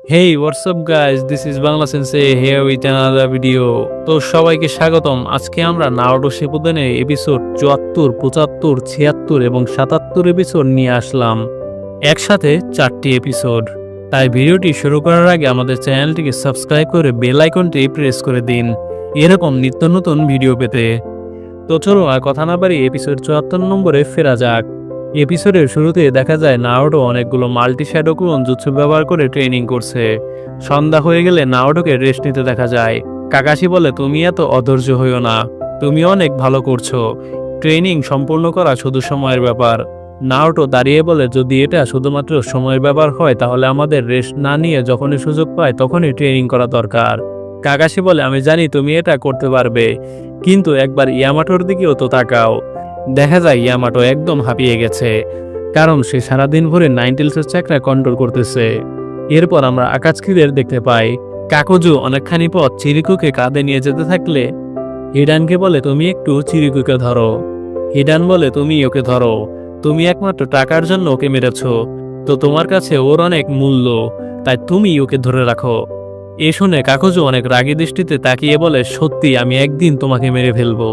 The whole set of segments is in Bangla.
Hey, what's up guys? This is Bangla Sensei here with another video. তো সবাইকে স্বাগতম। আজকে আমরা নারুটো শিপুদেনের এপিসোড 74, 75, 76 এবং 77 এপিসোড নিয়ে আসলাম। একসাথে 4টি এপিসোড। তাই ভিডিওটি শুরু করার আগে আমাদের চ্যানেলটিকে সাবস্ক্রাইব করে বেল আইকনটি প্রেস করে দিন এরকম নিত্য নতুন ভিডিও পেতে। তো চলো আর কথা না বাড়িয়ে এপিসোড 74 নম্বরে ফেরা যাক। এপিসোডের শুরুতে দেখা যায় নারুটো অনেকগুলো মাল্টি শ্যাডো ক্লোন জুৎসু ব্যবহার করে ট্রেনিং করছে। সন্ধ্যা হয়ে গেলে নারুটোকে রেস্ট নিতে দেখা যায়। কাকাশি বলে, তুমি এত অধৈর্য হইও না, তুমি অনেক ভালো করছো। ট্রেনিং সম্পূর্ণ করা শুধু সময়ের ব্যাপার। নারুটো দাঁড়িয়ে বলে, যদি এটা শুধুমাত্র সময়ের ব্যাপার হয় তাহলে আমাদের রেস্ট না নিয়ে যখনই সুযোগ পায় তখনই ট্রেনিং করা দরকার। কাকাশি বলে, আমি জানি তুমি এটা করতে পারবে, কিন্তু একবার ইয়ামাটোর দিকেও তো তাকাও। দেখা যায় ইয়ামাটো একদম হাঁপিয়ে গেছে, কারণ সে সারাদিন ভরে নাইনটেলসের চাকরা কন্ট্রোল করতেছে। এরপর আমরা আকাৎসুকিদের দেখতে পাই। কাকুজু অনেকখানি পথ চিরিকুকে কাঁধে নিয়ে যেতে থাকলে হিডানকে বলে, তুমি একটু চিরিকুকে ধরো। হিডান বলে, তুমি ওকে ধরো, তুমি একমাত্র টাকার জন্য ওকে মেরেছ, তো তোমার কাছে ওর অনেক মূল্য, তাই তুমি ওকে ধরে রাখো। এ শুনে কাকুজু অনেক রাগী দৃষ্টিতে তাকিয়ে বলে, সত্যি আমি একদিন তোমাকে মেরে ফেলবো।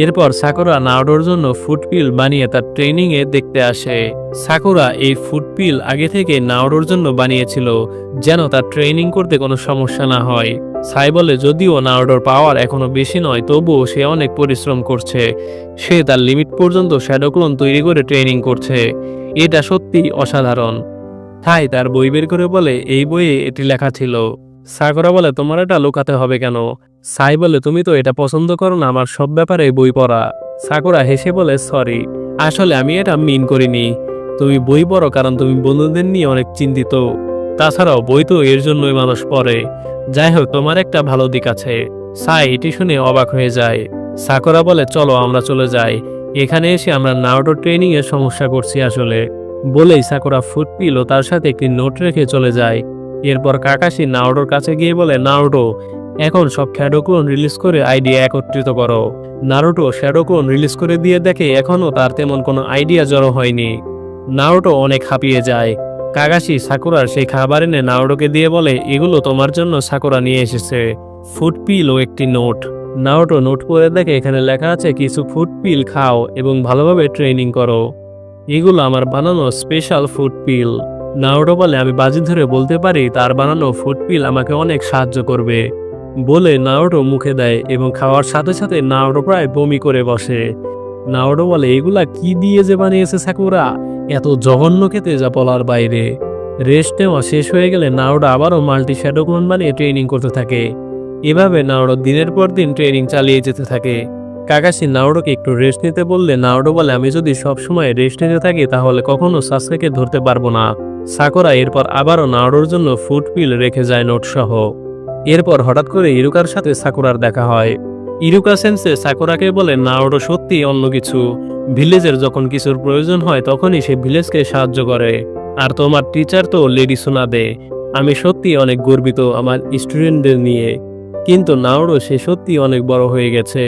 এরপর সাকুরা নারুটোর জন্য ফুডপিল বানিয়ে তার ট্রেনিং এ দেখতে আসে। সাকুরা এই ফুডপিল আগে থেকে নারুটোর জন্য বানিয়েছিল, যেন তার ট্রেনিং করতে কোনো সমস্যা না হয়। সাই বলে, যদিও নারুটোর পাওয়ার এখনো বেশি নয়, তবুও সে অনেক পরিশ্রম করছে। সে তার লিমিট পর্যন্ত শ্যাডো ক্লোন তৈরি করে ট্রেনিং করছে, এটা সত্যি অসাধারণ। তাই তার বই বের করে বলে, এই বইয়ে এটি লেখা ছিল। সাকুরা বলে, তোমার এটা লুকাতে হবে কেন? সাই বলে, তুমি তো এটা পছন্দ করো না আমার সব ব্যাপারে বই পড়া। সাকুরা হেসে বলে, সরি, আসলে আমি এটা মিন করিনি। তুমি বই পড়ো কারণ তুমি বন্ধুদের নিয়ে অনেক চিন্তিত, তাছাড়াও বই তো এর জন্যই মানুষ পড়ে। যাই হোক, তোমার একটা ভালো দিক আছে। সাই এটি শুনে অবাক হয়ে যায়। সাকুরা বলে, চলো আমরা চলে যাই, এখানে এসে আমরা নারুটো ট্রেনিং এর সমস্যা করছি আসলে। বলেই সাকুরা ফুডপিল ও তার সাথে একটি নোট রেখে চলে যায়। এরপর কাকাশি নারুটোর কাছে গিয়ে বলে, নারুটো, এখন সব শ্যাডো ক্লোন রিলিজ করে আইডিয়া একত্রিত করো। নারুটো শ্যাডো ক্লোন রিলিজ করে দিয়ে দেখে এখনও তার তেমন কোনো আইডিয়া জড়ো হয়নি। নারুটো অনেক হাঁপিয়ে যায়। কাকাশি সাকুরার সেই খাবার এনে নারুটোকে দিয়ে বলে, এগুলো তোমার জন্য সাকুরা নিয়ে এসেছে, ফুডপিল ও একটি নোট। নারুটো নোট পড়ে দেখে এখানে লেখা আছে, কিছু ফুডপিল খাও এবং ভালোভাবে ট্রেনিং করো, এগুলো আমার বানানো স্পেশাল ফুডপিল। নারুটো বলে, আমি বাজি ধরে বলতে পারি তার বানানো ফুডপিল আমাকে অনেক সাহায্য করবে। বলে নারুটো মুখে দেয় এবং খাওয়ার সাথে সাথে নারুটো প্রায় বমি করে বসে। নারুটো বলে, এগুলা কি দিয়ে যে বানিয়েছে সাকুরা, এত জঘন্য খেতে যা বলার বাইরে। রেস্ট নেওয়া শেষ হয়ে গেলে নারুটো আবারও মাল্টি শ্যাডো ক্লোন বানিয়ে ট্রেনিং করতে থাকে। এভাবে নারুটো দিনের পর দিন ট্রেনিং চালিয়ে যেতে থাকে। কাকাশি নারুটোকে একটু রেস্ট নিতে বললে নারুটো বলে, আমি যদি সবসময় রেস্ট নিতে থাকি তাহলে কখনো সাসুকেকে ধরতে পারবো না। সাকুরা এরপর আবারও নারুটোর জন্য ফুডপিল রেখে যায় নোট সহ। এরপর হঠাৎ করে ইরুকার সাথে সাকুরার দেখা হয়। ইরুকা সেন্সে সাকুরাকে বলে, নারুটো সত্যি অন্য কিছু, ভিলেজের যখন কিছুর প্রয়োজন হয় তখনই সে ভিলেজকে সাহায্য করে। আর তোমার টিচার তো লেডি সুনাদে, আমি সত্যি অনেক গর্বিত আমার স্টুডেন্টদের নিয়ে। কিন্তু নারুটো সে সত্যি অনেক বড় হয়ে গেছে,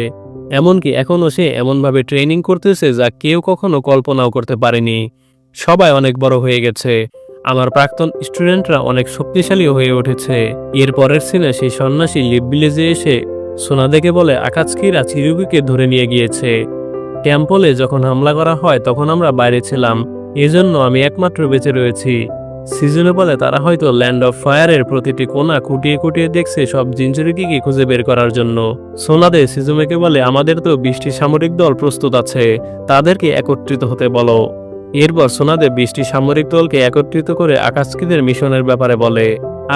এমনকি এখনও সে এমনভাবে ট্রেনিং করতেছে যা কেউ কখনো কল্পনাও করতে পারেনি। সবাই অনেক বড় হয়ে গেছে, আমার প্রাক্তন স্টুডেন্টরা অনেক শক্তিশালী হয়ে উঠেছে। এর পরের সিনে সেই সন্ন্যাসী লিভ ভিলেজে এসে সোনাদেকে বলে, আকাৎসুকিরা চিরুকুকে ধরে নিয়ে গিয়েছে। টেম্পলে যখন হামলা করা হয় তখন আমরা বাইরে ছিলাম, এজন্য আমি একমাত্র বেঁচে রয়েছি। সিজনে বলে, তারা হয়তো ল্যান্ড অফ ফায়ারের প্রতিটি কোণা খুঁটিয়ে খুঁটিয়ে দেখছে সব জিনচুরিকিকে খুঁজে বের করার জন্য। সোনাদে সিজুমেকে বলে, আমাদের তো 20টি সামরিক দল প্রস্তুত আছে, তাদেরকে একত্রিত হতে বলো। এরপর সোনাদে 20টি সামরিক দলকে একত্রিত করে আকাৎসুকিদের মিশনের ব্যাপারে বলে।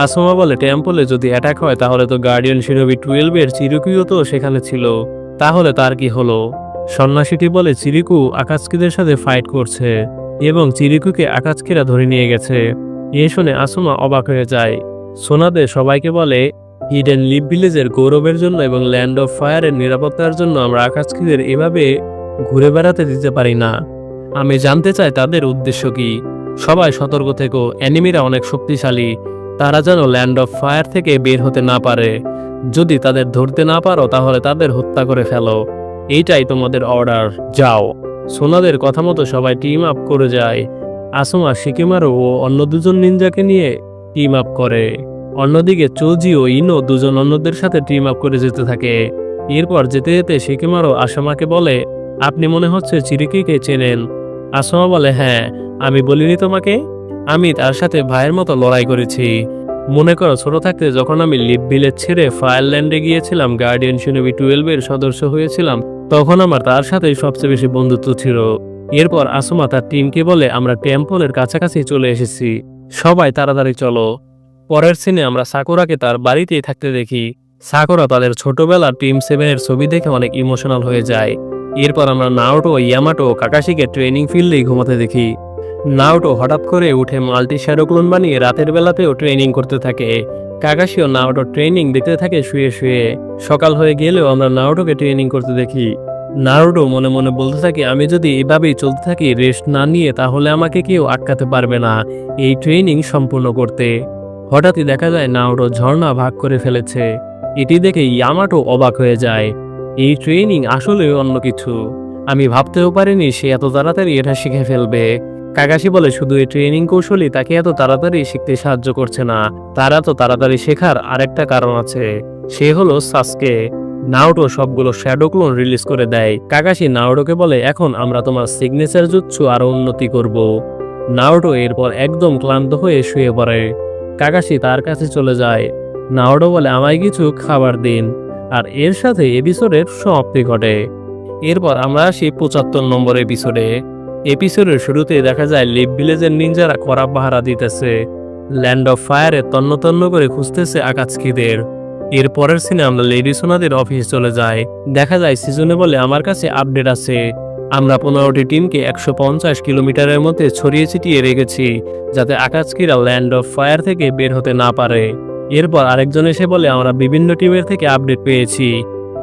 আসুমা বলে, টেম্পলে যদি অ্যাটাক হয় তাহলে তো গার্ডিয়ান শিনোবি 12 এর চিরুকুও তো সেখানে ছিল, তাহলে তার কি হলো? সন্ন্যাসীটি বলে, চিরিকু আকাৎসুকিদের সাথে ফাইট করছে এবং চিরিকুকে আকাৎসুকিরা ধরে নিয়ে গেছে। এ শুনে আসুমা অবাক হয়ে যায়। সোনাদে সবাইকে বলে, হিডেন লিভ ভিলেজের গৌরবের জন্য এবং ল্যান্ড অফ ফায়ারের নিরাপত্তার জন্য আমরা আকাৎসুকিদের এভাবে ঘুরে বেড়াতে দিতে পারি না। আমি জানতে চাই তাদের উদ্দেশ্য কি। সবাই সতর্ক থেকো, এনিমিরা অনেক শক্তিশালী, তারা যেন ল্যান্ড অফ ফায়ার থেকে বের হতে না পারে। যদি তাদের ধরতে না পারো তাহলে তাদের হত্যা করে ফেলো, এইটাই তোমাদের অর্ডার, যাও। সোনাদের কথা মতো সবাই টিম আপ করে যায়। আসুমা শিকিমারু ও অন্য দুজন নিনজাকে নিয়ে টিম আপ করে। অন্যদিকে চোজি ও ইনো দুজন অন্যদের সাথে টিম আপ করে যেতে থাকে। এরপর যেতে যেতে শিকিমারু আসামাকে বলে, আপনি মনে হচ্ছে চিরিকুকে চেনেন। আসামা বলে, হ্যাঁ, আমি বলিনি তোমাকে, আমি তার সাথে ভাইয়ের মতো লড়াই করেছি। মনে করো ছোট থাকতে যখন আমি লিভ ভিলেজ ছেড়ে ফায়ারল্যান্ডে গিয়েছিলাম, গার্ডিয়ান শিনোবি 12 এর সদস্য হয়েছিলাম, তখন আমার তার সাথেই সবচেয়ে বেশি বন্ধুত্ব ছিল। এরপর আসামা তার টিমকে বলে, আমরা টেম্পলের কাছাকাছি চলে এসেছি, সবাই তাড়াতাড়ি চলো। পরের সিনে আমরা সাকুরাকে তার বাড়িতেই থাকতে দেখি। সাকুরা তাদের ছোটবেলার টিম 7 এর ছবি দেখে অনেক ইমোশনাল হয়ে যায়। এরপর আমরা নাওটো, ইয়ামাটো ও কাকাশিকে ট্রেনিং ফিল্ডেই ঘুমাতে দেখি। নাওটো হঠাৎ করে উঠে মাল্টি শ্যাডো ক্লোন বানিয়ে রাতের বেলাতেও ট্রেনিং করতে থাকে। কাকাশি ও নাওটো ট্রেনিং দেখতে থাকে শুয়ে শুয়ে। সকাল হয়ে গেলেও আমরা নাওটোকে ট্রেনিং করতে দেখি। নারুটো মনে মনে বলতে থাকে, আমি যদি এভাবেই চলতে থাকি রেস্ট না নিয়ে, তাহলে আমাকে কেউ আটকাতে পারবে না এই ট্রেনিং সম্পূর্ণ করতে। হঠাৎই দেখা যায় নারুটো ঝর্ণা ভাগ করে ফেলেছে। এটি দেখে ইয়ামাটো অবাক হয়ে যায়। এই ট্রেনিং আসলে অন্য কিছু, আমি ভাবতেও পারিনি সে এত তাড়াতাড়ি এটা শিখে ফেলবে। কাকাশি বলে, শুধু এই ট্রেনিং কৌশলই তাকে এত তাড়াতাড়ি শিখতে সাহায্য করছে না, তার এত তাড়াতাড়ি শেখার আরেকটা কারণ আছে, সে হলো সাসকে। নাওটো সবগুলো শ্যাডো ক্লোন রিলিজ করে দেয়। কাকাশি নাওটোকে বলে, এখন আমরা তোমার সিগনেচার জুৎসু আরো উন্নতি করব। নাওটো এরপর একদম ক্লান্ত হয়ে শুয়ে পড়ে। কাকাশি তার কাছে চলে যায়। নাওটো বলে, আমায় কিছু খাবার দিন। আর এর সাথে এপিসোডের সমাপ্তি ঘটে। এরপর আমরা আসি 75 নম্বর এপিসোডে। এপিসোডের শুরুতে দেখা যায় লিভ ভিলেজের নিনজারা কড়া পাহারা দিতেছে। ল্যান্ড অফ ফায়ারে তন্ন তন্ন করে খুঁজতেছে আকাৎসুকিদের। এর পরের সিনে আমরা লেডি সোনাদের অফিস চলে যাই। দেখা যায় সিজনে বলে, আমার কাছে আপডেট আছে, আমরা 15টি টিমকে 150 কিলোমিটারের মধ্যে ছড়িয়ে ছিটিয়ে রেখেছি, যাতে আকাৎসুকিরা ল্যান্ড অফ ফায়ার থেকে বের হতে না পারে। এরপর আরেকজন এসে বলে, আমরা বিভিন্ন টিমের থেকে আপডেট পেয়েছি,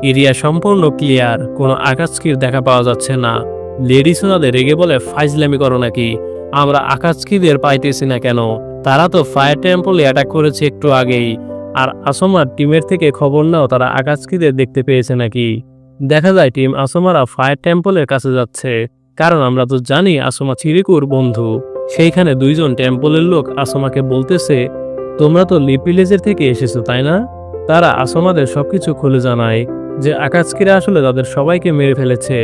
এরিয়া সম্পূর্ণ ক্লিয়ার, কোনো আকাৎসুকির দেখা পাওয়া যাচ্ছে না। লেডি সোনাদের রেগে বলে, ফাইজলামি করো নাকি, আমরা আকাৎসুকিদের পাইতেছি না কেন, তারা তো ফায়ার টেম্পলে অ্যাটাক করেছে একটু আগেই। আর আসমার টিমের থেকে খবর নাও, তারা আকাৎসুকিদের দেখতে পেয়েছে নাকি। দেখা যায় টিম আসমারা ফায়ার টেম্পলের কাছে যাচ্ছে, কারণ আমরা তো জানি আসমা চিরিকুর বন্ধু। সেইখানে দুইজন টেম্পলের লোক আসমাকে বলতেছে, তোমরা তো লিভ ভিলেজের থেকে এসেছো তাই না। তারা আসমাদের সবকিছু খুলে জানায় যে আকাৎসুকিরা আসলে তাদের সবাইকে মেরে ফেলেছে।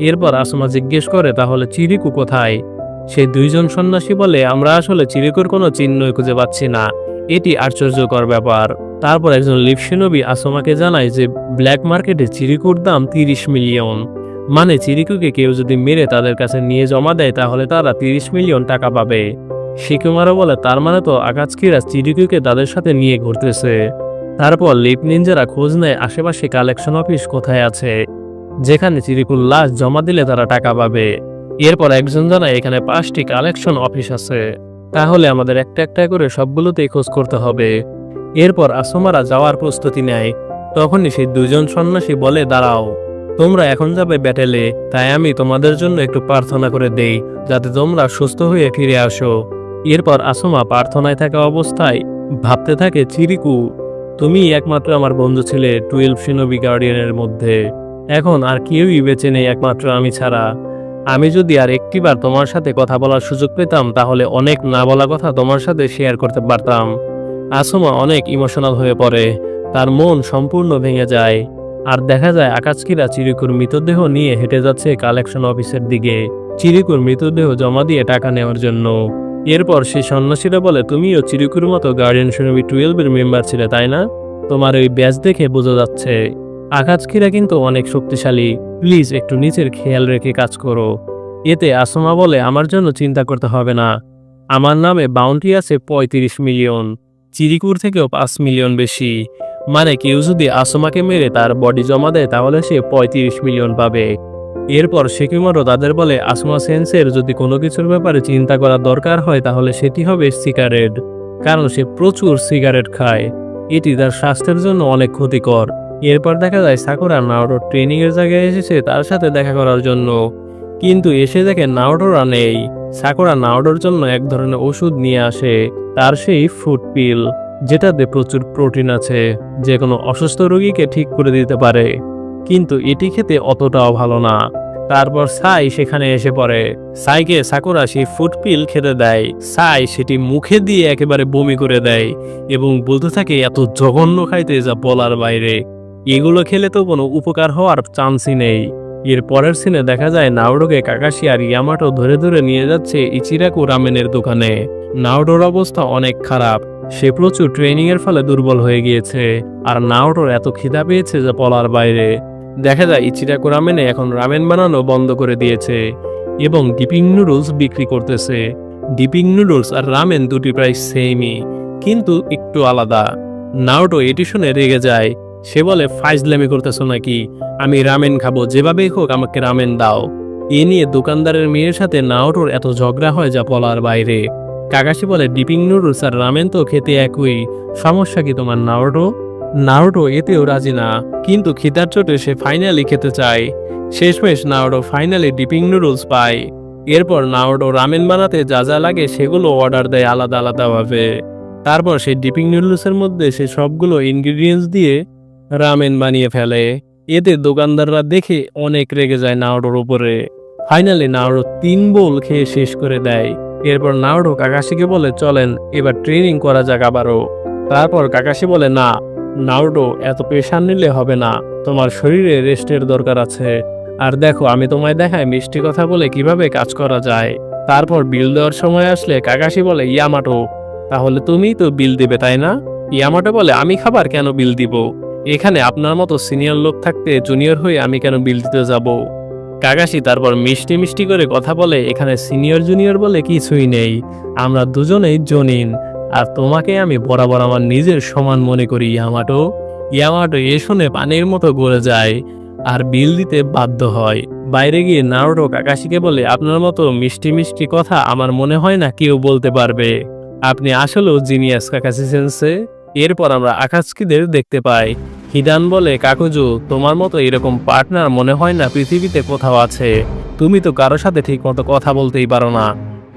এরপর আসমা জিজ্ঞেস করে, তাহলে চিরিকু কোথায়। সেই দুইজন সন্ন্যাসী বলে, আমরা আসলে চিরিকুর কোনো চিহ্নই খুঁজে পাচ্ছি না, এটি আশ্চর্যকর ব্যাপার। তারপর একজন লিভ শিনোবি আসমাকে জানায় যে ব্ল্যাক মার্কেটে চিরিকুর দাম 30 মিলিয়ন, মানে চিরিকুকে কেউ যদি মেরে তাদের কাছে নিয়ে জমা দেয় তাহলে তারা 30 মিলিয়ন টাকা পাবে। শিকুমারও বলে, তার মানে তো আকাৎসুকিরা চিরিকুকে তাদের সাথে নিয়ে ঘুরতেছে। তারপর লিভ নিনজারা খোঁজ নেয় আশেপাশে কালেকশন অফিস কোথায় আছে, যেখানে চিরিকুর লাশ জমা দিলে তারা টাকা পাবে। এরপর একজন জানায় এখানে 5টি কালেকশন অফিস আছে, তাহলে আমাদের একটা একটা করে সবগুলোতেই খোঁজ করতে হবে। এরপর আসমারা যাওয়ার প্রস্তুতি নেয়। তখনই সেই দুজন সন্ন্যাসী বলে, দাঁড়াও, তোমরা এখন যাবে ব্যাটেলে, তাই আমি তোমাদের জন্য একটু প্রার্থনা করে দেই যাতে তোমরা সুস্থ হয়ে ফিরে আসো। এরপর আসমা প্রার্থনায় থাকা অবস্থায় ভাবতে থাকে, চিরিকু, তুমি একমাত্র আমার বন্ধু ছিলে 12 শিনোবি গার্ডিয়ানের মধ্যে, এখন আর কেউই বেঁচে নেই একমাত্র আমি ছাড়া। আমি যদি আর একটিবার তোমার সাথে কথা বলার সুযোগ পেতাম, তাহলে অনেক না বলা কথা তোমার সাথে শেয়ার করতে পারতাম। আসমা অনেক ইমোশনাল হয়ে পড়ে, তার মন সম্পূর্ণ ভেঙে যায়। আর দেখা যায় আকাৎসুকিরা চিরিকুর মৃতদেহ নিয়ে হেঁটে যাচ্ছে কালেকশন অফিসের দিকে, চিরিকুর মৃতদেহ জমা দিয়ে টাকা নেওয়ার জন্য। এরপর সেই সন্ন্যাসীরা বলে, তুমিও চিরিকুর মতো গার্ডিয়ান শিনোবি 12 এর মেম্বার ছিলে তাই না, তোমার ওই ব্যাজ দেখে বোঝা যাচ্ছে। আকাৎসুকিরা কিন্তু অনেক শক্তিশালী, প্লিজ একটু নিজের খেয়াল রেখে কাজ করো। এতে আসমা বলে, আমার জন্য চিন্তা করতে হবে না, আমার নামে বাউন্টি আছে 35 মিলিয়ন, চিরিকুর থেকেও 5 মিলিয়ন বেশি, মানে কেউ যদি আসমাকে মেরে তার বডি জমা দেয় তাহলে সে 35 মিলিয়ন পাবে। এরপর শিকুমারও তাদের বলে, আসমা সেন্সের যদি কোনো কিছুর ব্যাপারে চিন্তা করার দরকার হয় তাহলে সেটি হবে সিগারেট, কারণ সে প্রচুর সিগারেট খায়, এটি তার স্বাস্থ্যের জন্য অনেক ক্ষতিকর। এরপর দেখা যায় সাকুরা নাওটোর ট্রেনিং এর জায়গায় এসেছে তার সাথে দেখা করার জন্য, কিন্তু এসে দেখে নাওটোরা নেই। সাকুরা নাওটোর জন্য এক ধরনের ওষুধ নিয়ে আসে, তার সেই ফুড পিল, যেটাতে প্রচুর প্রোটিন আছে, যে কোনো অসুস্থ রোগীকে ঠিক করে দিতে পারে, কিন্তু এটি খেতে অতটাও ভালো না। তারপর সাই সেখানে এসে পড়ে। সাইকে সাকুরা সেই ফুডপিল খেতে দেয়। সাই সেটি মুখে দিয়ে একেবারে বমি করে দেয় এবং বলতে থাকে এত জঘন্য খাইতে যা বলার বাইরে, এগুলো খেলে তো কোনো উপকার হওয়ার চান্সই নেই। এর পরের সিনে দেখা যায় নাওডোকে কাকাশি আর ইয়ামাটো ধরে ধরে নিয়ে যাচ্ছে ইচিরাকু রামেনের দোকানে। নাওডোর অবস্থা অনেক খারাপ, সে প্রচুর ট্রেনিং এর ফলে দুর্বল হয়ে গিয়েছে আর নাওডোর এত খিদা পেয়েছে যা বলার বাইরে। দেখা যায় ইচিরাকু রামেনে এখন রামেন বানানো বন্ধ করে দিয়েছে এবং ডিপিং নুডলস বিক্রি করতেছে। ডিপিং নুডলস আর রামেন দুটি প্রায় সেমই, কিন্তু একটু আলাদা। নাওডো এটি শুনে রেগে যায়। সে বলে, ফাইজলামি করতেছো নাকি? আমি রামেন খাবো, যেভাবেই হোক আমাকে রামেন দাও। এ নিয়ে দোকানদারের মেয়ের সাথে নাওডোর এত ঝগড়া হয় যা বলার বাইরে। কাকাশি বলে, ডিপিং নুডলস আর রামেন তো খেতে একই, সমস্যা কি তোমার নাওডো? নাওডো এতেও রাজি না, কিন্তু খিদার চোটে সে ফাইনালি খেতে চায়। শেষমেশ নাওডো ফাইনালি ডিপিং নুডলস পায়। এরপর নাওডো রামেন বানাতে যা যা লাগে সেগুলো অর্ডার দেয় আলাদা আলাদাভাবে। তারপর সেই ডিপিং নুডলসের মধ্যে সে সবগুলো ইনগ্রিডিয়েন্টস দিয়ে রামেন বানিয়ে ফেলে। এতে দোকানদাররা দেখে অনেক রেগে যায় নাওডোর উপরে। ফাইনালি নাওডো 3 বোল খেয়ে শেষ করে দেয়। এরপর নাওডো কাকাশিকে বলে, চলেন এবার ট্রেনিং করা যাক আবারও। তারপর কাকাশি বলে, না নাওডো, এত প্রেশার নিলে হবে না, তোমার শরীরে রেস্টের দরকার আছে। আর দেখো, আমি তোমায় দেখাই মিষ্টি কথা বলে কিভাবে কাজ করা যায়। তারপর বিল দেওয়ার সময় আসলে কাকাশি বলে, ইয়ামাটো, তাহলে তুমিই তো বিল দিবে তাই না? ইয়ামাটো বলে, আমি খাবার কেন বিল দিব? এখানে আপনার মতো সিনিয়র লোক থাকতে জুনিয়র হয়ে আমি কেন বিল দিতে যাব? কাকাশি তারপর মিষ্টি মিষ্টি করে কথা বলে, এখানে সিনিয়র জুনিয়র বলে কিছুই নেই, আমরা দুজনেই জনিন, আর তোমাকে আমি বরাবর আমার নিজের সমান মনে করি ইয়ামাটো। ইয়ামাটো এ শুনে পানির মতো গলে যায় আর বিল দিতে বাধ্য হয়। বাইরে গিয়ে নারুটো কাকাশিকে বলে, আপনার মতো মিষ্টি মিষ্টি কথা আমার মনে হয় না কেউ বলতে পারবে, আপনি আসলেও জিনিয়াস কাকাশি সেন্সে। এরপর আমরা আকাশকিদের দেখতে পাই। হিডান বলে, কাকুজু, তোমার মতো এরকম পার্টনার মনে হয় না পৃথিবীতে কোথাও আছে, তুমি তো কারোর সাথে ঠিক মতো কথা বলতেই পারো না,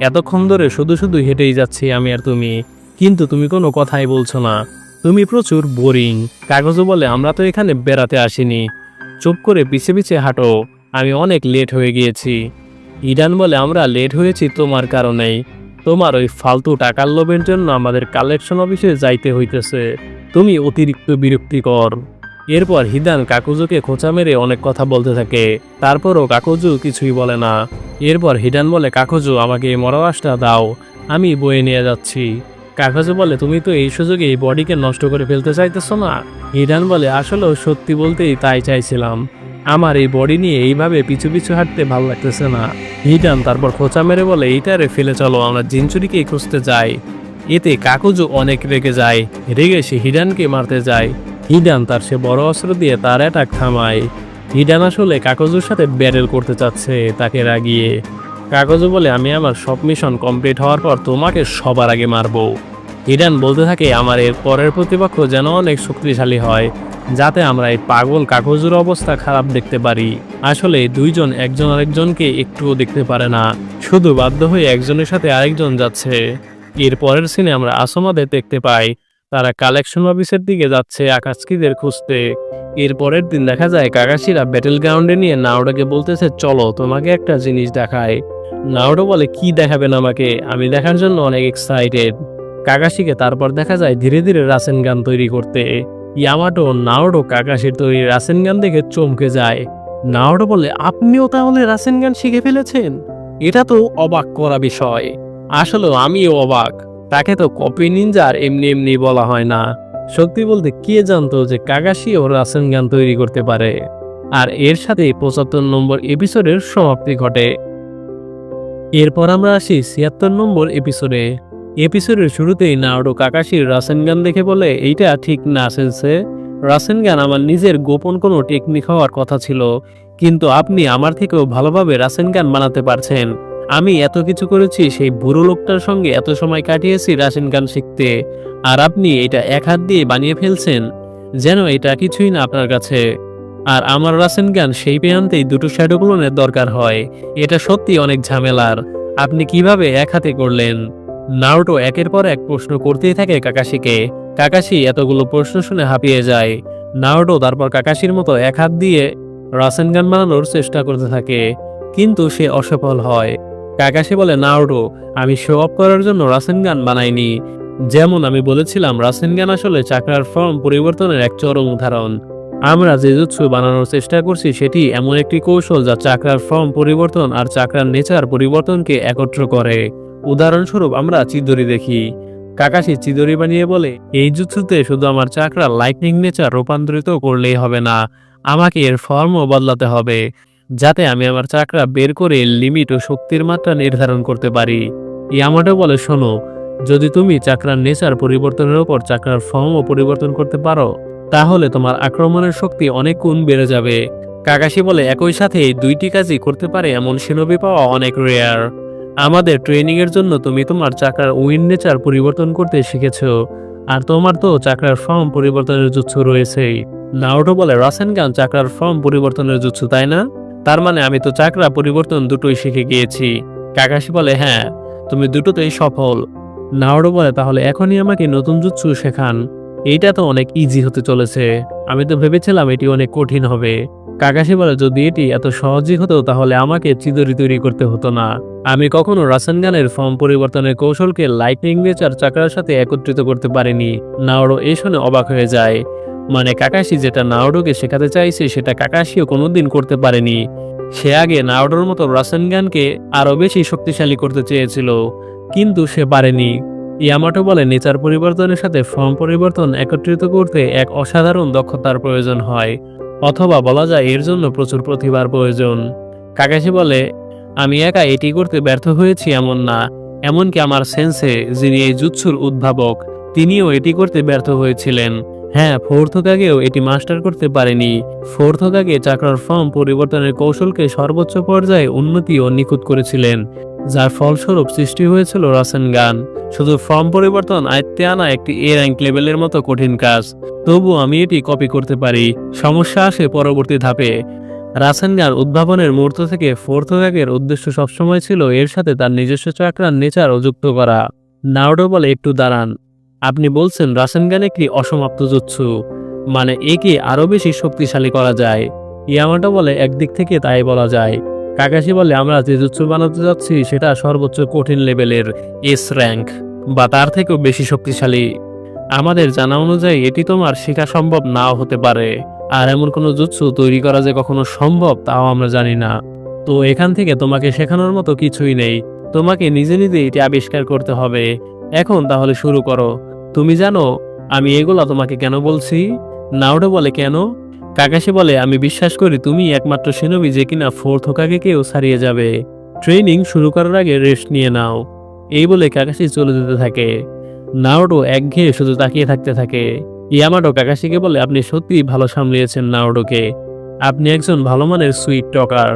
এতক্ষণ ধরে শুধু শুধু হেঁটেই যাচ্ছি আমি আর তুমি, কিন্তু তুমি কোনো কথাই বলছো না, তুমি প্রচুর বোরিং। কাগজও বলে, আমরা তো এখানে বেড়াতে আসিনি, চুপ করে পিছে পিছে হাঁটো, আমি অনেক লেট হয়ে গিয়েছি। ইডান বলে, আমরা লেট হয়েছি তোমার কারণেই, তোমার ওই ফালতু টাকার লোভের জন্য আমাদের কালেকশন অফিসে যাইতে হইতেছে, তুমি অতিরিক্ত বিরক্তিকর। এরপর হিদান কাকুজুকে খোঁচা মেরে অনেক কথা বলতে থাকে, তারপরও কাকুজু কিছুই বলে না। এরপর হিডান বলে, কাকুজু, আমাকে এই মরাবাসটা দাও, আমি বয়ে নিয়ে যাচ্ছি। কাকুজু বলে, তুমি তো এই সুযোগে এই বডিকে নষ্ট করে ফেলতে চাইতেছো না? হিডান বলে, আসলেও সত্যি বলতেই তাই চাইছিলাম, আমার এই বডি নিয়ে এইভাবে পিছু পিছু হাঁটতে ভালো লাগতেছে না। হিডান তারপর খোঁচা মেরে বলে, এইটারে ফেলে চলো, আমরা জিনচুরিকেই খুঁজতে যাই। এতে কাকুজু অনেক রেগে যায়, রেগে সে হিডানকে মারতে যায়। হিডান তার সে বড় অস্ত্র দিয়ে তার অ্যাটাক থামায়। হিডান আসলে কাকুজুর সাথে ব্যাটেল করতে চাচ্ছে, তাকে রাগিয়ে। কাকুজু বলে, আমি আমার সব মিশন কমপ্লিট হওয়ার পর তোমাকে সবার আগে মারবো। হিডান বলতে থাকে, আমার এর পরের প্রতিপক্ষ যেন অনেক শক্তিশালী হয়, যাতে আমরা এই পাগল কাকুজুর অবস্থা খারাপ দেখতে পারি। আসলে দুইজন একজন আরেকজনকে একটুও দেখতে পারে না, শুধু বাধ্য হয়ে একজনের সাথে আরেকজন যাচ্ছে। এর পরের সিনে আমরা আসমাদের দেখতে পাই, তারা কালেকশন অফিসের দিকে যাচ্ছে আকাশকিদের খুঁজতে। এর পরের দিন দেখা যায় কাকাশিরা ব্যাটেল গ্রাউন্ডে নিয়ে নাওডোকে বলতেছে, চলো তোমাকে একটা জিনিস দেখায়। নাওডো বলে, কি দেখাবেন আমাকে? আমি দেখার জন্য অনেক এক্সাইটেড। কাকাশিকে তারপর দেখা যায় ধীরে ধীরে রাসেন গান তৈরি করতে। ইয়ামাটো নাওডো কাকাশির তৈরি রাসেন গান দেখে চমকে যায়। নাওডো বলে, আপনিও তাহলে রাসেন গান শিখে ফেলেছেন? এটা তো অবাক করা বিষয়। আসলে আমিও অবাক, তাকে তো কপি নিনজার এমনি এমনি বলা হয় না। সত্যি বলতে কে জানতো যে কাকাশিও রাসেন গান তৈরি করতে পারে। আর এর সাথে 75 নম্বর এপিসোডের সমাপ্তি ঘটে। এরপর আমরা আসি 76 নম্বর এপিসোডে। এপিসোডের শুরুতেই নারুটো কাকাশির রাসেন গান দেখে বলে, এইটা ঠিক না সেন্সে, রাসেন গান আমার নিজের গোপন কোনো টেকনিক হওয়ার কথা ছিল, কিন্তু আপনি আমার থেকেও ভালোভাবে রাসেন গান বানাতে পারছেন। আমি এত কিছু করেছি, সেই বুড়ো লোকটার সঙ্গে এত সময় কাটিয়েছি রাসেন গান শিখতে, আর আপনি এটা এক হাত দিয়ে বানিয়ে ফেলছেন যেন এটা কিছুই না আপনার কাছে। আর আমার রাসেন গান সেই আনতেই দুটো শ্যাডো ক্লোনের দরকার হয়, এটা সত্যি অনেক ঝামেলার, আপনি কিভাবে এক হাতে করলেন? নারুটো একের পর এক প্রশ্ন করতেই থাকে কাকাশিকে। কাকাশি এতগুলো প্রশ্ন শুনে হাঁপিয়ে যায়। নারুটো তারপর কাকাশির মতো এক হাত দিয়ে রাসেনগান বানানোর চেষ্টা করতে থাকে, কিন্তু সে অসফল হয়। কাকাশি বলে, নারুটো, আমি শো অফ করার জন্য রাসেনগান বানাইনি। যেমন আমি বলেছিলাম, রাসেনগান আসলে চাকরার ফর্ম পরিবর্তনের এক চরম উদাহরণ। আমরা যে জুৎসু বানানোর চেষ্টা করছি সেটি এমন একটি কৌশল যা চাকরার ফর্ম পরিবর্তন আর চাকরার নেচার পরিবর্তনকে একত্র করে। উদাহরণস্বরূপ আমরা চিদরি দেখি। কাকাশি চিদরি বানিয়ে বলে, এই জুৎসুতে শুধু আমার চাকরা লাইটনিং নেচার রূপান্তরিত করলেই হবে না, আমাকে এর ফর্মও বদলাতে হবে, যাতে আমি আমার চাকরা বের করে লিমিট ও শক্তির মাত্রা নির্ধারণ করতে পারি। ইয়ামাটো বলে, শোনো, যদি তুমি চাকরার নেচার পরিবর্তনের উপর চাকরার ফর্মও পরিবর্তন করতে পারো, তাহলে তোমার আক্রমণের শক্তি অনেক গুণ বেড়ে যাবে। কাকাশি বলে, একই সাথে এই দুইটি কাজই করতে পারে এমন শিনোবি পাওয়া অনেক রেয়ার। আমাদের ট্রেনিং এর জন্য তুমি তোমার চাকরার উইন্ড নেচার পরিবর্তন করতে শিখেছো, আর তোমার তো চাকরার ফর্ম পরিবর্তনের জুৎসু রয়েছেই। নারুটো বলে, রাসেনগান চাকরার ফর্ম পরিবর্তনের জুৎসু, তাই না? তার মানে আমি তো চাকরা পরিবর্তন দুটোই শিখে গিয়েছি। কাকাশি বলে, হ্যাঁ, তুমি দুটোতেই সফল। নারুটো বলে, তাহলে এখনই আমাকে নতুন জুৎসু শেখান। এইটা তো অনেক ইজি হতে চলেছে, আমি তো ভেবেছিলাম এটি অনেক কঠিন হবে। কাকাশি বলে, যদি এটি এত সহজই হতো তাহলে আমাকে চিদরি তৈরি করতে হতো না। আমি কখনো রাসেনগানের ফর্ম পরিবর্তনের কৌশলকে লাইটনিং নেচার চাকরার সাথে একত্রিত করতে পারিনি। নারুটো এই শুনে অবাক হয়ে যায়। মানে কাকাশি যেটা নারুটোকে শেখাতে চাইছে সেটা কাকাশিও কোনোদিন করতে পারেনি। সে আগে নারুটোর মতো রাসেনগানকে আরো বেশি শক্তিশালী করতে চেয়েছিল, কিন্তু সে পারেনি। ইয়ামাটো বলে, নেচার পরিবর্তনের সাথে ফর্ম পরিবর্তন একত্রিত করতে এক অসাধারণ দক্ষতার প্রয়োজন হয়, অথবা বলা যায় এর জন্য প্রচুর প্রতিভার প্রয়োজন। কাকাশি বলে, আমি একা এটি করতে ব্যর্থ হয়েছি এমন না, এমনকি আমার সেন্সে, যিনি এই জুৎসুর উদ্ভাবক, তিনিও এটি করতে ব্যর্থ হয়েছিলেন। হ্যাঁ, ফোর্থ হোকাগেও এটি মাস্টার করতে পারেনি। ফোর্থ হোকাগে চাকরার ফর্ম পরিবর্তনের কৌশলকে সর্বোচ্চ পর্যায়ে উন্নতি ও নিখুঁত করেছিলেন, যার ফলস্বরূপ সৃষ্টি হয়েছিল রাসেনগান। শুধু ফর্ম পরিবর্তন আয়ত্তে আনা একটি এ র্যাঙ্ক লেভেলের মতো কঠিন কাজ, তবু আমি এটি কপি করতে পারি। সমস্যা আসে পরবর্তী ধাপে। রাসেনগান উদ্ভাবনের মুহূর্ত থেকে ফোর্থ হোকাগের উদ্দেশ্য সবসময় ছিল এর সাথে তার নিজস্ব চাকরার নেচারও যুক্ত করা। নারুটো বলে, একটু দাঁড়ান, আপনি বলছেন রাসেনগান একটি অসমাপ্ত জুৎসু, মানে একে আরো বেশি শক্তিশালী করা যায়? ইয়ামাটো বলে, একদিক থেকে তাই বলা যায়। কাকাশি বলে, আমরা যে জুৎসু বানাতে যাচ্ছি সেটা সর্বোচ্চ কঠিন লেভেলের এস র্যাঙ্ক বা তার থেকেও বেশি শক্তিশালী। আমাদের জানা অনুযায়ী এটি তোমার শেখা সম্ভব নাও হতে পারে, আর এমন কোনো জুৎসু তৈরি করা যে কখনো সম্ভব তাও আমরা জানি না। তো এখান থেকে তোমাকে শেখানোর মতো কিছুই নেই, তোমাকে নিজে নিজে এটি আবিষ্কার করতে হবে। এখন তাহলে শুরু করো। তুমি জানো আমি এগুলা তোমাকে কেন বলছি? নারুটো বলে, কেন? কাকাশি বলে, আমি বিশ্বাস করি তুমি একমাত্র শিনোবি যে কিনা ফোর্থ হোকাগেকেও ছাড়িয়ে যাবে। ট্রেনিং শুরু করার আগে রেস্ট নিয়ে নাও। এই বলে কাকাশি চলে যেতে থাকে। নারুটো একঘেয়ে শুধু তাকিয়ে থাকতে থাকে। ইয়ামাটো কাকাশিকে বলে, আপনি সত্যিই ভালো সামলিয়েছেন নারুটোকে, আপনি একজন ভালো মানের সুইট টকার।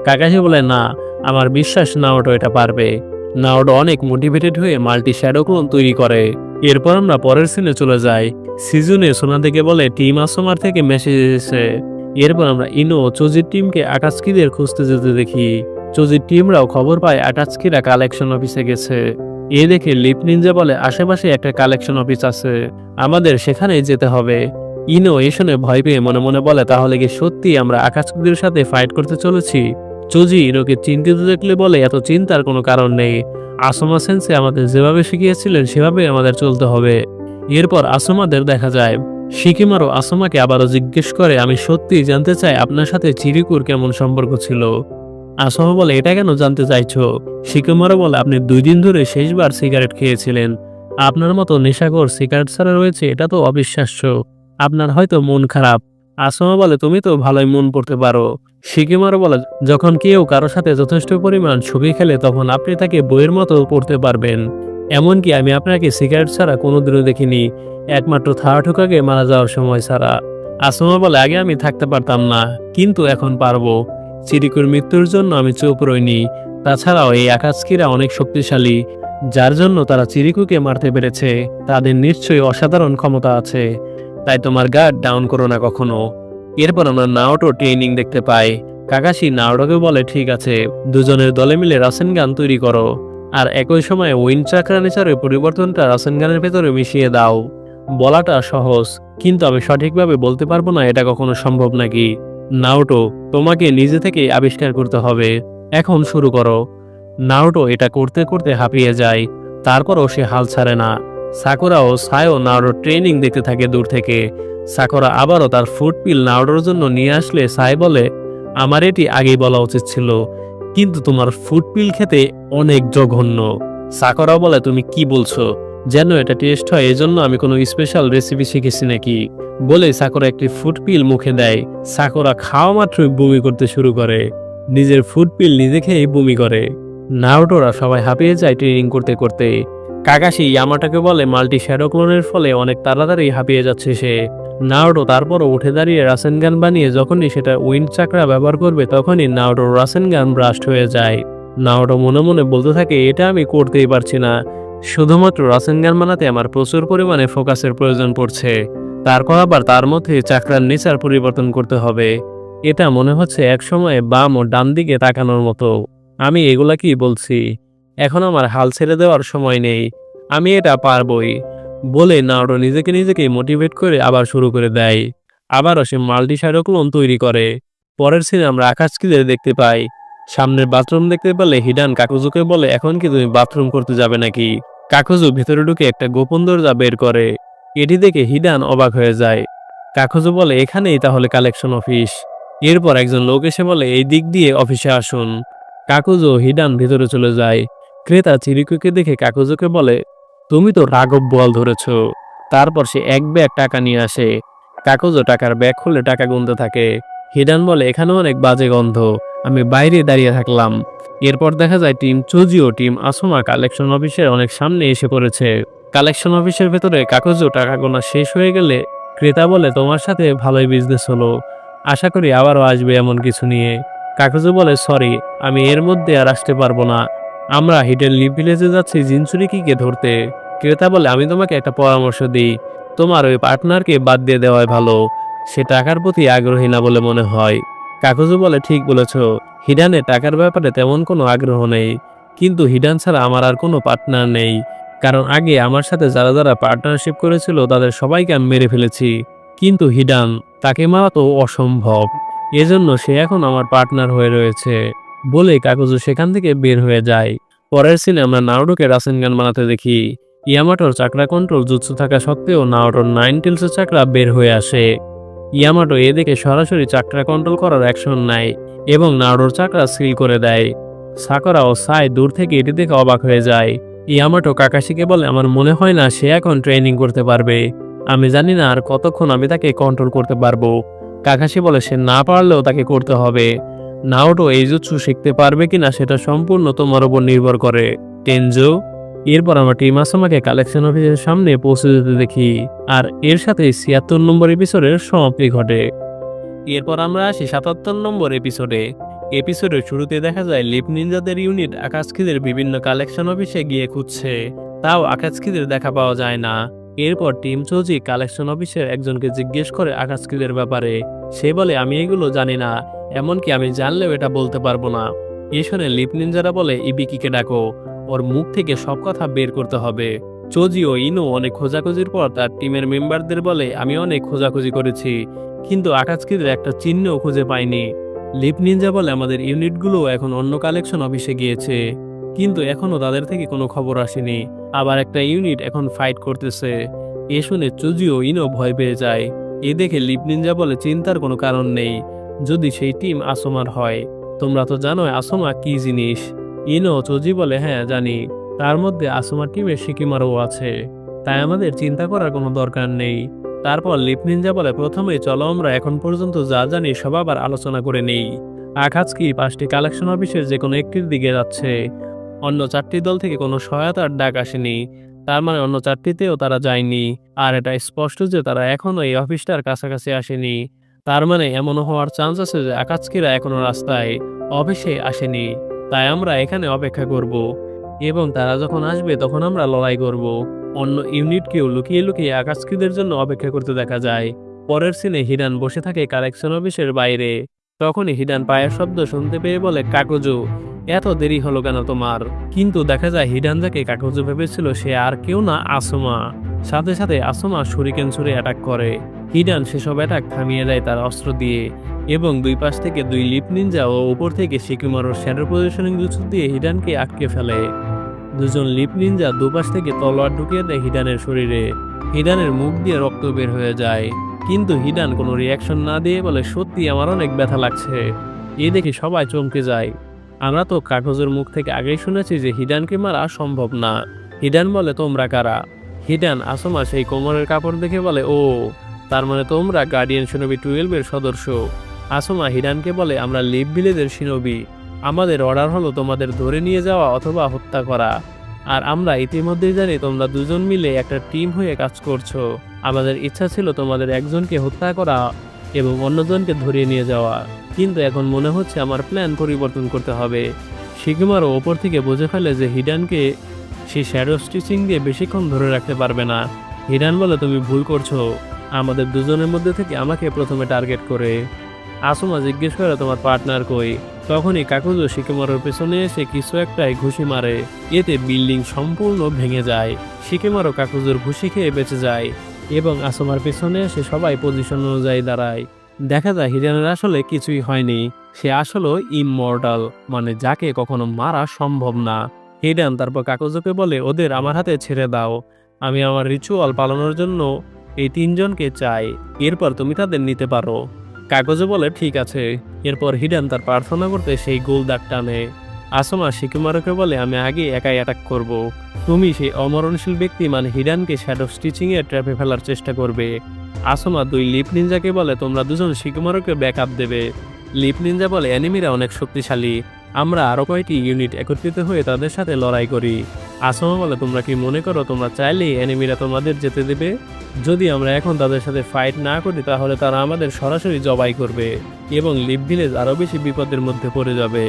কাকাশি বলে, না, আমার বিশ্বাস নারুটো এটা পারবে। নারুটো অনেক মোটিভেটেড হয়ে মাল্টি শ্যাডো ক্লোন তৈরি করে। এরপর আমরা পরের সিনে চলে যাই। সিজনে সোনাদেকে বলে টিম আসমার থেকে মেসেজ এসেছে। এরপর আমরা ইনো ও চোজির টিমকে আকাৎসুকিদের খুঁজতে যেতে দেখি। চোজির টিমরাও খবর পায় আকাৎসুকিরা কালেকশন অফিসে গেছে। এ দেখে লিপ নিনজা বলে, আশেপাশে একটা কালেকশন অফিস আছে, আমাদের সেখানেই যেতে হবে। ইনো এই শুনে ভয় পেয়ে মনে মনে বলে, তাহলে কি সত্যি আমরা আকাৎসুকিদের সাথে ফাইট করতে চলেছি? চোজি ইনোকে চিন্তিত দেখলে বলে, এত চিন্তার কোনো কারণ নেই, আসুমা সেন্সে আমাদের যেভাবে শিখিয়েছিলেন সেভাবে আমাদের চলতে হবে। এরপর আসুমাদের দেখা যায়। শিকিমারও আসুমাকে আবারও জিজ্ঞেস করে, আমি সত্যিই জানতে চাই আপনার সাথে চিরিকুর কেমন সম্পর্ক ছিল। আসুমা বলে, এটা কেন জানতে চাইছো? শিকিমারও বলে, আপনি 2 দিন ধরে শেষবার সিগারেট খেয়েছিলেন, আপনার মতো নেশাখোর সিগারেট ছাড়া রয়েছে, এটা তো অবিশ্বাস্য, আপনার হয়তো মন খারাপ। আসুমা বলে, তুমি তো ভালোই মন পড়তে পারো। শিকিমারও বলে, যখন কেউ কারোর সাথে যথেষ্ট পরিমাণ ছবি খেলে তখন আপনি তাকে বইয়ের মতো পড়তে পারবেন। এমনকি আমি আপনাকে সিগারেট ছাড়া কোনোদিনও দেখিনি, একমাত্র থার্ড হোকাগে মারা যাওয়ার সময় ছাড়া। আসুমা বলে, আগে আমি থাকতে পারতাম না, কিন্তু এখন পারবো। চিরিকুর মৃত্যুর জন্য আমি চুপ রইনি। তাছাড়াও এই আকাৎসুকিরা অনেক শক্তিশালী, যার জন্য তারা চিরিকুকে মারতে পেরেছে। তাদের নিশ্চয়ই অসাধারণ ক্ষমতা আছে, তাই তোমার গার্ড ডাউন করো না কখনো। এরপর আমরা নারুটো ট্রেনিং দেখতে পাই। কাকাশি নারুটোকে বলে, ঠিক আছে, দুজনের দলে মিলে রাসেনগান তৈরি করো, আর একই সময়ে উইন্ড চাকরা নেচারের পরিবর্তনটা রাসেনগানের ভেতরে মিশিয়ে দাও। বলাটা সহজ, কিন্তু আমি সঠিকভাবে বলতে পারবো না এটা কখনো সম্ভব নাকি। নারুটো, তোমাকে নিজে থেকেই আবিষ্কার করতে হবে। এখন শুরু করো। নারুটো এটা করতে করতে হাঁপিয়ে যায়। তারপরও সে হাল ছাড়ে না। সাকুরা ও সায়ও নারুটোর ট্রেনিং দেখতে থাকে দূর থেকে। সাকুরা আবারও তার ফুড পিল নারুটোর জন্য নিয়ে আসলে সাই বলে, আমার এটি আগেই বলা উচিত ছিল, কিন্তু তোমার ফুড পিল খেতে অনেক জঘন্য। সাকুরা বলে, তুমি কি বলছো? যেন এটা টেস্ট হয় এজন্য আমি কোনো স্পেশাল রেসিপি শিখেছি নাকি? বলে সাকুরা একটি ফুড পিল মুখে দেয়। সাকুরা খাওয়া মাত্রই বমি করতে শুরু করে। নিজের ফুড পিল নিজে খেয়েই বমি করে। নারুটোরা সবাই হাঁপিয়ে যায় ট্রেনিং করতে করতে। কাকাশি ইয়ামাটাকে বলে মাল্টি শ্যাডো ক্লোনের ফলে অনেক তাড়াতাড়ি হাঁপিয়ে যাচ্ছে সে। নারুটো তারপরও উঠে দাঁড়িয়ে রাসেনগান বানিয়ে যখনই সেটা উইন্ড চাকরা ব্যবহার করবে তখনই নারুটোর রাসেনগান ব্রাস্ট হয়ে যায়। নারুটো মনে মনে বলতে থাকে, এটা আমি করতেই পারছি না। শুধুমাত্র রাসেনগান বানাতে আমার প্রচুর পরিমাণে ফোকাসের প্রয়োজন পড়ছে। তারপর আবার তার মধ্যে চাকরার নেচার পরিবর্তন করতে হবে। এটা মনে হচ্ছে এক সময়ে বাম ও ডান দিকে তাকানোর মতো। আমি এগুলা কি বলছি? এখন আমার হাল ছেড়ে দেওয়ার সময় নেই। আমি এটা পারবই। বলে নারুটো নিজেকেই মোটিভেট করে আবার শুরু করে দেয়। আবারও সে মাল্টি শ্যাডো ক্লোন তৈরি করে। পরের সিনে আমরা আকাশকিদের দেখতে পাই। সামনের বাথরুম দেখতে পেলে হিডান কাকুজুকে বলে, এখন কি তুমি বাথরুম করতে যাবে নাকি? কাকুজু ভেতরে ঢুকে একটা গোপন দরজা বের করে। এটি দেখে হিডান অবাক হয়ে যায়। কাকুজু বলে, এখানেই তাহলে কালেকশন অফিস। এরপর একজন লোক এসে বলে, এই দিক দিয়ে অফিসে আসুন। কাকুজু হিডান ভিতরে চলে যায়। ক্রেতা চিরিকুকে দেখে কাকুজুকে বলে, তুমি তো রাঘব বোয়াল ধরেছ। তারপর সে এক ব্যাগ টাকা নিয়ে আসে। কাকুজু টাকার ব্যাগ খুলে টাকা গুনতে থাকে। হিডান বলে, এখানে অনেক বাজে গন্ধ, আমি বাইরে দাঁড়িয়ে থাকলাম। এরপর দেখা যায় টিম চুজি ও টিম আসমা কালেকশন অফিসের অনেক সামনে এসে পড়েছে। কালেকশন অফিসের ভেতরে কাকুজু টাকা গোনা শেষ হয়ে গেলে ক্রেতা বলে, তোমার সাথে ভালোই বিজনেস হলো, আশা করি আবারও আসবে এমন কিছু নিয়ে। কাকুজু বলে, সরি, আমি এর মধ্যে আর আসতে পারবো না। আমরা হিডেন লিপ ভিলেজে যাচ্ছি জিনচুরিকিকে ধরতে। ক্রেতা বলে, আমি তোমাকে একটা পরামর্শ দিই, তোমার ওই পার্টনারকে বাদ দিয়ে দেওয়াই ভালো। সে টাকার প্রতি আগ্রহী না বলে মনে হয়। কাকুজু বলে, ঠিক বলেছ, হিডানের টাকার ব্যাপারে তেমন কোনো আগ্রহ নেই। কিন্তু হিডান ছাড়া আমার আর কোনো পার্টনার নেই, কারণ আগে আমার সাথে যারা যারা পার্টনারশিপ করেছিল তাদের সবাইকে আমি মেরে ফেলেছি। কিন্তু হিডান, তাকে মারা তো অসম্ভব, এজন্য সে এখন আমার পার্টনার হয়ে রয়েছে। বলে কাকুজু সেখান থেকে বের হয়ে যায়। পরের সিনে আমরা নারুটোকে রাসেনগান বানাতে দেখি। ইয়ামাটোর চাকরা কন্ট্রোল জুৎসু থাকা সত্ত্বেও নারুটোর নাইন টেলসের চাকরা বের হয়ে আসে। ইয়ামাটো এ দেখে সরাসরি চাকরা কন্ট্রোল করার অ্যাকশন নেয় এবং নারুটোর চাকরা সিল করে দেয়। সাকুরা ও সাই দূর থেকে এটি দেখে অবাক হয়ে যায়। ইয়ামাটো কাকাশিকে বলে, আমার মনে হয় না সে এখন ট্রেনিং করতে পারবে। আমি জানি না আর কতক্ষণ আমি তাকে কন্ট্রোল করতে পারবো। কাকাশি বলে, সে না পারলেও তাকে করতে হবে। নারুটো এই জুৎসু শিখতে পারবে কিনা সেটা সম্পূর্ণ তোমার উপর নির্ভর করে, টেনজো। এরপর আমরা টিম আসামাকে কালেকশন অফিসের সামনে পৌঁছে যেতে দেখি, আর এর সাথে ৭৬ নম্বর এপিসোডের সমাপ্তি ঘটে। এরপর আমরা আসি ৭৭ নম্বর এপিসোডে। এপিসোডের শুরুতে দেখা যায় লিপ নিনজাদের ইউনিট আকাশকিদের বিভিন্ন কালেকশন অফিসে গিয়ে খুঁজছে, তাও আকাশকিদের দেখা পাওয়া যায় না। এরপর টিম চৌজি কালেকশন অফিসের একজনকে জিজ্ঞেস করে আকাশকিদের ব্যাপারে। সে বলে, আমি এগুলো জানি না, এমনকি আমি জানলেও এটা বলতে পারবো না। এ শুনে লিপ নিনজারা বলে, ইবিকিকে ডাকো, ওর মুখ থেকে সব কথা বের করতে হবে। চৌজি ও ইনো অনেক খোঁজাখুঁজির পর তার টিমের মেম্বারদের বলে, আমি অনেক খোঁজাখুঁজি করেছি, কিন্তু আকাশকিদের একটা চিহ্নও খুঁজে পাইনি। লিপ নিনজা বলে, আমাদের ইউনিটগুলো এখন অন্য কালেকশন অফিসে গিয়েছে, কিন্তু এখনো তাদের থেকে কোনো খবর আসেনি। আবার একটা ইউনিট এখন ফাইট করতেছে। এ শুনে চুজি ও ইনো ভয় পেয়ে যায়। এ দেখে লিপ নিনজা বলে, চিন্তার কোনো কারণ নেই, যদি সেই টিম আসমার হয়। তোমরা তো জানো আসমা কি জিনিস। ইনো চুজি বলে, হ্যাঁ জানি, তার মধ্যে আসমার টিমে শিকিমারও আছে, তাই আমাদের চিন্তা করার কোনো দরকার নেই। তারপর লিপ নিনজা বলে, প্রথমে চলো আমরা এখন পর্যন্ত যা জানি সব আবার আলোচনা করে নেই। আকাশকি 5টি কালেকশন অফিসের যে কোনো একটির দিকে যাচ্ছে। অন্য 4টি দল থেকে কোনো সহায়তার ডাক আসেনি, তার মানে অন্য 4টিতেও তারা যায়নি। আর এটা স্পষ্ট যে তারা এখনো এই অফিসটার কাছাকাছি আসেনি। তার মানে এমনও হওয়ার চান্স আছে যে আকাশকিরা এখনো রাস্তায় অফিসে আসেনি। তাই আমরা এখানে অপেক্ষা করব, এবং তারা যখন আসবে তখন আমরা লড়াই করব। অন্য ইউনিটকেও লুকিয়ে লুকিয়ে আকাশকিদের জন্য অপেক্ষা করতে দেখা যায়। পরের সিনে হিরান বসে থাকে কালেকশন অফিসের বাইরে। তখনই হিডান পায়ের শব্দ শুনতে পেয়ে বলে, কাকুজু, এত দেরি হলো কেন তোমার? কিন্তু দেখা যায় হিডান যাকে কাকুজু ভেবেছিল সে আর কেউ না, আসুমা। সাথে সাথে আসুমা শুরিকেন ছুড়ে অ্যাটাক করে। হিডান সেসব অ্যাটাক থামিয়ে দেয় তার অস্ত্র দিয়ে, এবং দুই পাশ থেকে দুই লিপ নিনজা ও উপর থেকে শিকিমারোর শ্যাডো পজিশনিং জুৎসু দিয়ে হিডানকে আটকে ফেলে। দুজন লিপ নিনজা দুপাশ থেকে তলোয়ার ঢুকিয়ে দেয় হিডানের শরীরে। হিডানের মুখ দিয়ে রক্ত বের হয়ে যায়, কিন্তু হিডান কোনো রিয়াকশন না দিয়ে বলে, সত্যি আমার অনেক ব্যথা লাগছে। এই দেখে সবাই চমকে যায়। আমরা তো কাগজের মুখ থেকে আগেই শুনেছি যে হিডানকে মারা সম্ভব না। হিডান বলে, তোমরা কারা? হিডান আসুমা সেই কোমরের কাপড় দেখে বলে, ও, তার মানে তোমরা গার্ডিয়ান শিনোবি 12-এর সদস্য। আসুমা হিডানকে বলে, আমরা লিপ ভিলেজের শিনোবি। আমাদের অর্ডার হলো তোমাদের ধরে নিয়ে যাওয়া অথবা হত্যা করা। আর আমরা ইতিমধ্যেই জানি তোমরা দুজন মিলে একটা টিম হয়ে কাজ করছো। আমাদের ইচ্ছা ছিল তোমাদের একজনকে হত্যা করা এবং অন্যজনকে ধরিয়ে নিয়ে যাওয়া, কিন্তু এখন মনে হচ্ছে আমার প্ল্যান পরিবর্তন করতে হবে। শিকিমারও ওপর থেকে বুঝে ফেলে যে হিডানকে সে শ্যাডো স্টিচিং দিয়ে বেশিক্ষণ ধরে রাখতে পারবে না। হিডান বলে, তুমি ভুল করছো, আমাদের দুজনের মধ্যে থেকে আমাকে প্রথমে টার্গেট করে। আসুমা জিজ্ঞেস করে, তোমার পার্টনার কই? তখনই কাকুজো শিকিমারোর পেছনে এসে কিছু একটাই ঘুষি মারে। এতে বিল্ডিং সম্পূর্ণ ভেঙে যায়। শিকিমারো কাকুজোর ঘুষি খেয়ে বেঁচে যায় এবং আসুমার পেছনে এসে সবাই পজিশন অনুযায়ী দাঁড়ায়। দেখা যায় হিডানের আসলে কিছুই হয়নি, সে আসলে ইমমর্টাল, মানে যাকে কখনো মারা সম্ভব না। হিডান তারপর কাকুজোকে বলে, ওদের আমার হাতে ছেড়ে দাও, আমি আমার রিচুয়াল পালনের জন্য এই তিনজনকে চাই, এরপর তুমি তাদের নিতে পারো। কাগজে বলে, ঠিক আছে। এরপর হিডান তার প্রার্থনা করতে সেই গোল দাগ টানে। আসুমা শিকিমারোকে বলে, আমি আগে একাই অ্যাটাক করব, তুমি সেই অমরণশীল ব্যক্তি মানে হিডানকে শ্যাডো স্টিচিং এর ট্র্যাপে ফেলার চেষ্টা করবে। আসুমা দুই লিপ নিনজাকে বলে, তোমরা দুজন শিকিমারোকে ব্যাকআপ দেবে। লিপ নিনজা বলে, এনিমিরা অনেক শক্তিশালী, আমরা আরো কয়েকটি ইউনিট একত্রিত হয়ে তাদের সাথে লড়াই করি। আসুমা বলে, তোমরা কি মনে করো তোমরা চাইলেই এনিমিরা তোমাদের যেতে দেবে? যদি আমরা এখন তাদের সাথে ফাইট না করি তাহলে তারা আমাদের সরাসরি জবাই করবে এবং লিপ ভিলেজ আরো বেশি বিপদের মধ্যে পড়ে যাবে।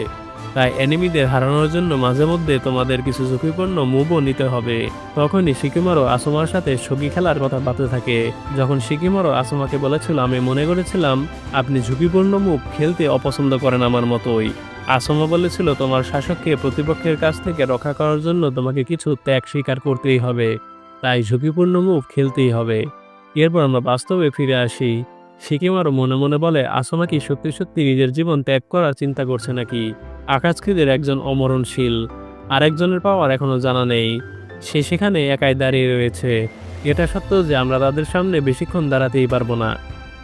তাই এনিমিদের হারানোর জন্য মাঝে মধ্যে তোমাদের কিছু ঝুঁকিপূর্ণ মুভও নিতে হবে। তখনই শিকিমারো আসুমার সাথে সগি খেলার কথা ভাবতে থাকে। যখন শিকিমারো আসুমাকে বলেছিল, আমি মনে করেছিলাম আপনি ঝুঁকিপূর্ণ মুভ খেলতে অপছন্দ করেন আমার মতোই। আসুমা বলেছিল, তোমার শাসককে প্রতিপক্ষের কাছ থেকে রক্ষা করার জন্য তোমাকে কিছু ত্যাগ স্বীকার করতেই হবে, তাই ঝুঁকিপূর্ণ মুভ খেলতেই হবে। এরপর আমরা বাস্তবে ফিরে আসি। শিকিমারও মনে মনে বলে, আসুমা কি সত্যি সত্যি নিজের জীবন ত্যাগ করার চিন্তা করছে নাকি? আকাশকৃদের একজন অমরণশীল, আরেকজনের পাওয়ার এখনো জানা নেই, সে সেখানে একাই দাঁড়িয়ে রয়েছে। এটা সত্য যে আমরা তাদের সামনে বেশিক্ষণ দাঁড়াতেই পারবো না,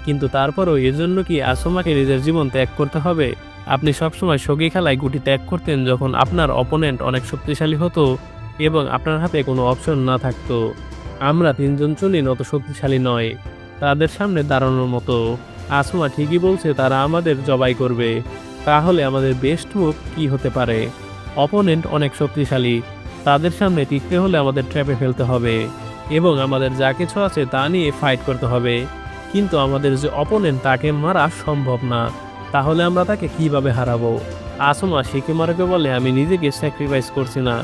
কিন্তু তারপরও এজন্য কি আসুমাকে নিজের জীবন ত্যাগ করতে হবে? আপনি সবসময় সগি খেলায় গুটি ত্যাগ করতেন যখন আপনার অপোনেন্ট অনেক শক্তিশালী হতো এবং আপনার হাতে কোনো অপশন না থাকতো। আমরা তিনজন চুনিন অত শক্তিশালী নয় তাদের সামনে দাঁড়ানোর মতো। আসুমা ঠিকই বলছে, তারা আমাদের জবাই করবে। তাহলে আমাদের বেস্ট মুভ কি হতে পারে? অপোনেন্ট অনেক শক্তিশালী, তাদের সামনে টিকতে হলে আমাদের ট্র্যাপে ফেলতে হবে এবং আমাদের যা কিছু আছে তা নিয়ে ফাইট করতে হবে। কিন্তু আমাদের যে অপোনেন্ট তাকে মারা সম্ভব না, তাহলে আমরা তাকে কিভাবে হারাবো? আসুমা শিকিমারোকে বলে, আমি নিজেকে স্যাক্রিফাইস করছি না,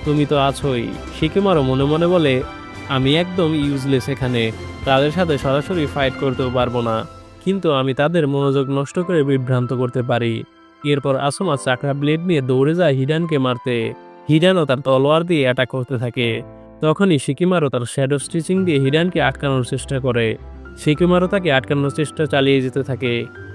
তুমি তো আছোই। শিকিমারো মনে মনে বলে, আমি একদম ইউজলেস এখানে, তাদের সাথে সরাসরি ফাইট করতেও পারবো না, কিন্তু আমি তাদের মনোযোগ নষ্ট করে বিভ্রান্ত করতে পারি। এরপর আসুমা চাকরা ব্লেড নিয়ে দৌড়ে যায় হিডানকে মারতে। হিডানও তার তলোয়ার দিয়ে অ্যাটাক করতে থাকে। তখনই শিকিমারো তার শ্যাডো স্টিচিং দিয়ে হিডানকে আটকানোর চেষ্টা করে। শিকিমারো তাকে আটকানোর চেষ্টা চালিয়ে যেতে থাকে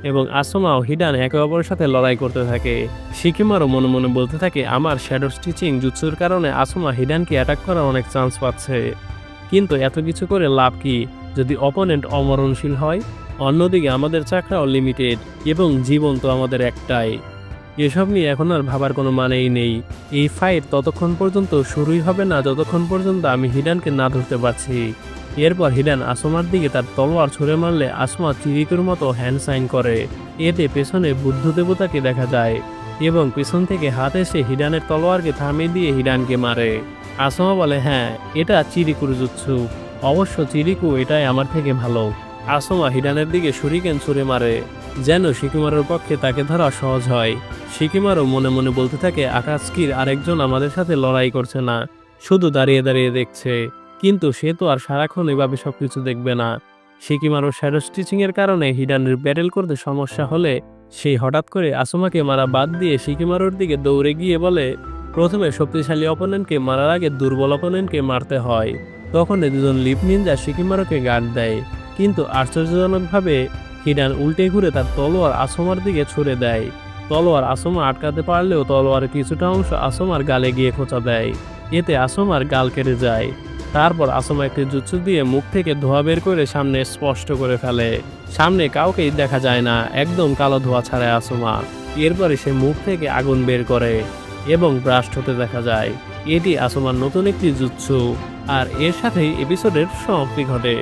এবং আসুমা ও হিডান একে অপরের সাথে লড়াই করতে থাকে। শিকিমারো মনে মনে বলতে থাকে, আমার শ্যাডো স্টিচিং জুৎসুর কারণে আসুমা হিডানকে অ্যাটাক করার অনেক চান্স পাচ্ছে, কিন্তু এত কিছু করে লাভ কি যদি অপোনেন্ট অমরণশীল হয়? অন্যদিকে আমাদের চাকরাও লিমিটেড এবং জীবন তো আমাদের একটাই। এসব নিয়ে এখন আর ভাবার কোনো মানেই নেই। এই ফাইট ততক্ষণ পর্যন্ত শুরুই হবে না যতক্ষণ পর্যন্ত আমি হিডানকে না ধরতে পারছি। এরপর হিডান আসুমার দিকে তার তলোয়ার ছুঁড়ে মারলে আসমা চিরিকুর মতো হ্যান্ড সাইন করে। এতে পেছনে বুদ্ধ দেবতাকে দেখা যায় এবং পেছন থেকে হাত এসে হিডানের তলোয়ারকে থামিয়ে দিয়ে হিডানকে মারে। আসমা বলে, হ্যাঁ, এটা চিরিকুর জুৎসু, অবশ্য চিরিকু এটাই আমার থেকে ভালো। আসমা হিডানের দিকে শুরিকেন ছুঁড়ে মারে যেন শিকিমারোর পক্ষে তাকে ধরা সহজ হয়। শিকিমারও মনে মনে বলতে থাকে, আকাশকির আরেকজন আমাদের সাথে লড়াই করছে না, শুধু দাঁড়িয়ে দাঁড়িয়ে দেখছে, কিন্তু সে তো আর সারাক্ষণ এভাবে সবকিছু দেখবে না। শিকিমারুর শ্যাডো স্টিচিং এর কারণে হিডানের ব্যাটেল করতে সমস্যা হলে সেই হঠাৎ করে আসুমাকে মারা বাদ দিয়ে শিকিমারুর দিকে দৌড়ে গিয়ে বলে প্রথমে শক্তিশালী অপোনেন্টকে মারার আগে দুর্বল অপোনেন্টকে মারতে হয়। তখন দুজন লিপ নিনজা শিকিমারুকে গার্ড দেয়, কিন্তু আশ্চর্যজনকভাবে হিডান উল্টে ঘুরে তার তলোয়ার আসুমার দিকে ছুড়ে দেয়। তলোয়ার আসুমা আটকাতে পারলেও তলোয়ারের কিছুটা অংশ আসুমার গালে গিয়ে খোঁচা দেয়, এতে আসুমার গাল কেটে যায়। তারপর আসুমা একটি জুৎসু দিয়ে মুখ থেকে ধোঁয়া বের করে সামনে স্পষ্ট করে ফেলে। সামনে কাউকেই দেখা যায় না, একদম কালো ধোঁয়া ছাড়ায় আসুমা। এরপরে সে মুখ থেকে আগুন বের করে এবং ব্রাস্ট হতে দেখা যায়। এটি আসুমার নতুন একটি জুৎসু, আর এর সাথেই এপিসোডের সমাপ্তি ঘটে।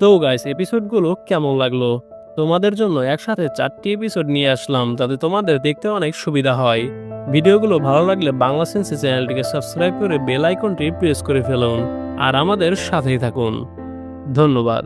তো গাইস, এপিসোডগুলো কেমন লাগলো? তোমাদের জন্য একসাথে 4টি এপিসোড নিয়ে আসলাম, যাতে তোমাদের দেখতে অনেক সুবিধা হয়। ভিডিওগুলো ভালো লাগলে বাংলা সেন্সে চ্যানেলটিকে সাবস্ক্রাইব করে বেল আইকনটি প্রেস করে ফেলুন, আর আমাদের সাথেই থাকুন। ধন্যবাদ।